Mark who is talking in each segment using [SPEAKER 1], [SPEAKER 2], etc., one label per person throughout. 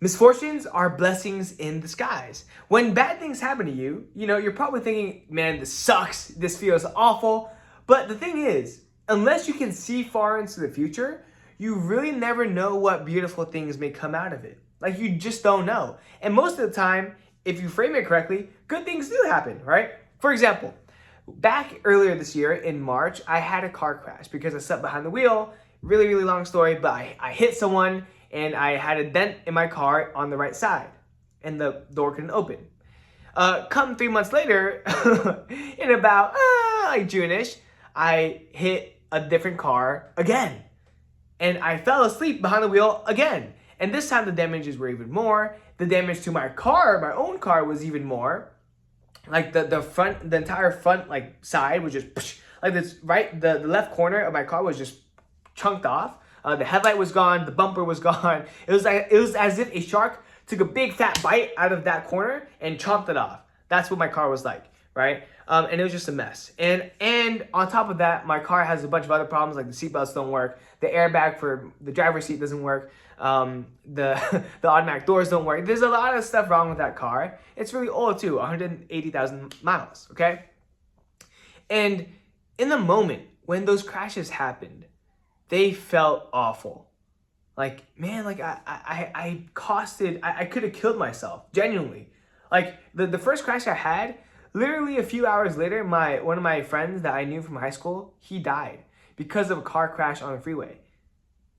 [SPEAKER 1] Misfortunes are blessings in disguise. When bad things happen to you, you're probably thinking, man, this sucks. This feels awful. But the thing is, unless you can see far into the future, you really never know what beautiful things may come out of it. Like, you just don't know. And most of the time, if you frame it correctly, good things do happen, right? For example, back earlier this year in March, I had a car crash because I sat behind the wheel. Really, really long story, but I hit someone and I had a dent in my car on the right side and the door couldn't open. Come 3 months later, in about like June-ish, I hit a different car again. And I fell asleep behind the wheel again. And this time the damages were even more. The damage to my car, my own car, was even more. Like the entire front like side was just like this, right? The left corner of my car was just chunked off. The headlight was gone. The bumper was gone. It was as if a shark took a big fat bite out of that corner and chomped it off. That's what my car was like, right? And it was just a mess. And on top of that, my car has a bunch of other problems, like the seatbelts don't work, the airbag for the driver's seat doesn't work, the automatic doors don't work. There's a lot of stuff wrong with that car. It's really old too, 180,000 miles, okay? And in the moment when those crashes happened, they felt awful. Like, man, like I could have killed myself, genuinely. Like the first crash I had, literally a few hours later, one of my friends that I knew from high school, he died because of a car crash on the freeway.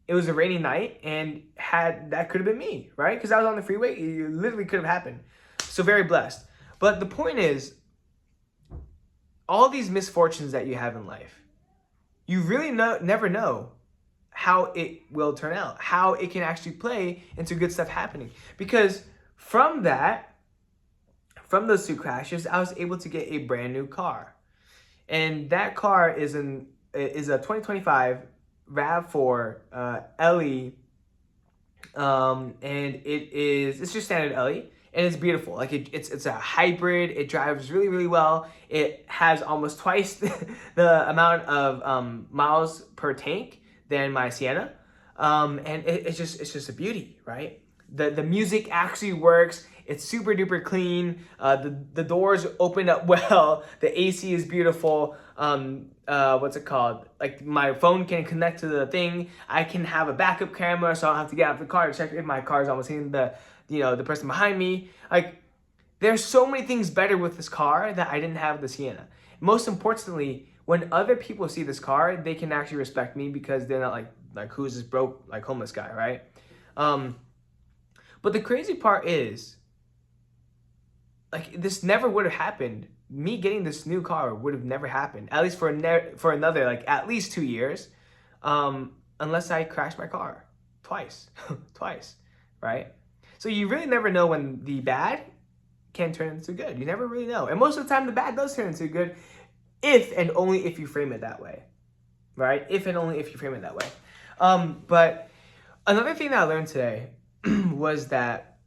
[SPEAKER 1] It was a rainy night and that could have been me, right? Because I was on the freeway, it literally could have happened. So very blessed. But the point is, all these misfortunes that you have in life, you really never know how it will turn out, how it can actually play into good stuff happening. Because from those two crashes, I was able to get a brand new car. And that car is a 2025 RAV4 LE, and it's just standard LE, and it's beautiful. Like it's a hybrid. It drives really, really well. It has almost twice the amount of miles per tank than my Sienna, and it's just a beauty, right? The music actually works. It's super duper clean. The doors open up well. The AC is beautiful. What's it called? Like, my phone can connect to the thing. I can have a backup camera, so I don't have to get out of the car to check if my car is almost hitting the person behind me. Like, there's so many things better with this car that I didn't have with the Sienna. Most importantly, when other people see this car, they can actually respect me because they're not like who's this broke, like, homeless guy, right? But the crazy part is, like, this never would have happened. Me getting this new car would have never happened, at least for another, like, at least 2 years, unless I crashed my car twice, right? So you really never know when the bad can turn into good. You never really know. And most of the time, the bad does turn into good, if and only if you frame it that way, right? If and only if you frame it that way. But another thing that I learned today was that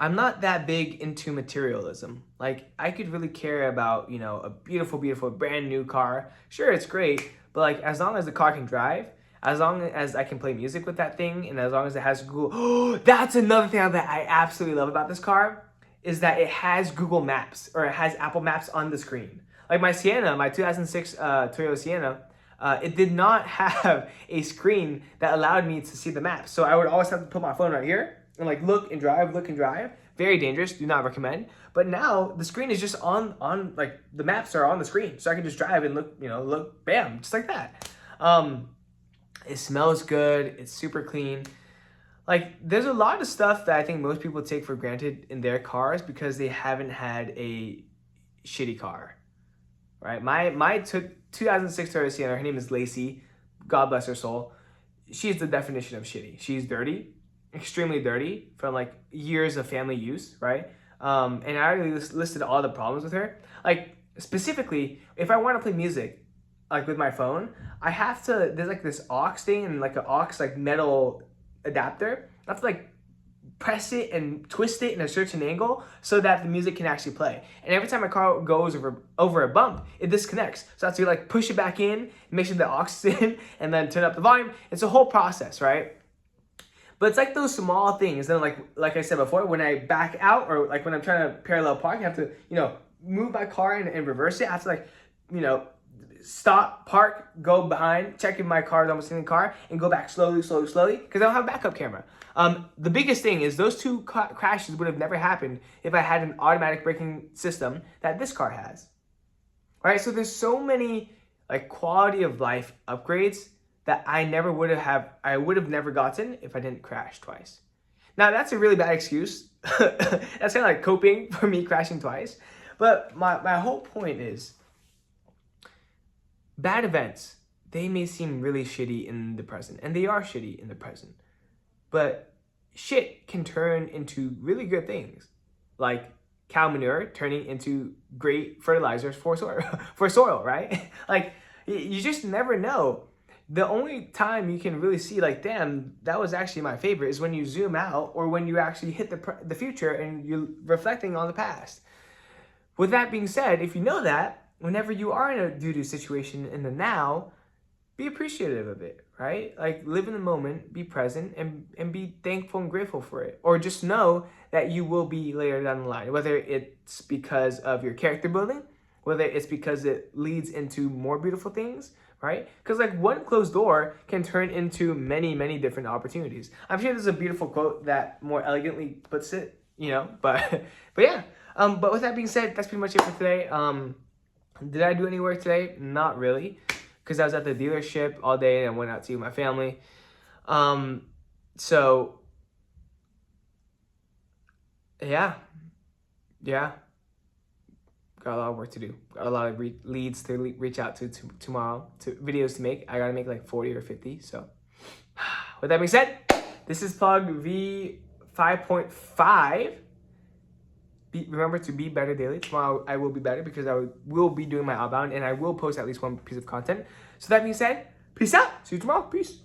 [SPEAKER 1] I'm not that big into materialism. Like, I could really care about, a beautiful, beautiful brand new car. Sure, it's great, but like, as long as the car can drive, as long as I can play music with that thing, and as long as it has Google, that's another thing that I absolutely love about this car, is that it has Google Maps, or it has Apple Maps on the screen. Like my Sienna, my 2006 Toyota Sienna, it did not have a screen that allowed me to see the maps. So I would always have to put my phone right here and like look and drive. Very dangerous, do not recommend. But now the screen is just on like, the maps are on the screen. So I can just drive and look, bam, just like that. It smells good, it's super clean. Like, there's a lot of stuff that I think most people take for granted in their cars because they haven't had a shitty car, right? My 2006 Toyota Sienna, her name is Lacey, God bless her soul. She's the definition of shitty. She's dirty, extremely dirty, from like years of family use, right? And I already listed all the problems with her. Like, specifically, if I want to play music, like with my phone, I have to, there's like this aux thing and like an aux like metal adapter. I have to like press it and twist it in a certain angle so that the music can actually play. And every time my car goes over a bump, it disconnects. So I have to like push it back in, make sure the aux is in, and then turn up the volume. It's a whole process, right? But it's like those small things. Then like I said before, when I back out or like when I'm trying to parallel park, I have to, move my car and reverse it. I have to stop, park, go behind, check if my car is almost in the car, and go back slowly, because I don't have a backup camera. The biggest thing is those two crashes would have never happened if I had an automatic braking system that this car has. All right, so there's so many like quality of life upgrades that I would have never gotten if I didn't crash twice. Now that's a really bad excuse. That's kind of like coping for me crashing twice. But my whole point is, bad events, they may seem really shitty in the present, and they are shitty in the present. But shit can turn into really good things, like cow manure turning into great fertilizers for soil, right? Like, you just never know. The only time you can really see like, damn, that was actually my favorite, is when you zoom out or when you actually hit the future and you're reflecting on the past. With that being said, if you know that, whenever you are in a doo-doo situation in the now, be appreciative of it, right? Like, live in the moment, be present, and be thankful and grateful for it. Or just know that you will be later down the line, whether it's because of your character building, whether it's because it leads into more beautiful things, right? Because like one closed door can turn into many, many different opportunities. I'm sure there's a beautiful quote that more elegantly puts it, but yeah. But with that being said, that's pretty much it for today. Did I do any work today? Not really, because I was at the dealership all day and I went out to see my family. So yeah, got a lot of work to do. Got a lot of leads to reach out to tomorrow, to videos to make. I gotta make like 40 or 50. So with that being said, this is PLOG V5.5. Remember to be better daily. Tomorrow I will be better because I will be doing my outbound and I will post at least one piece of content. So that being said, peace out. See you tomorrow. Peace.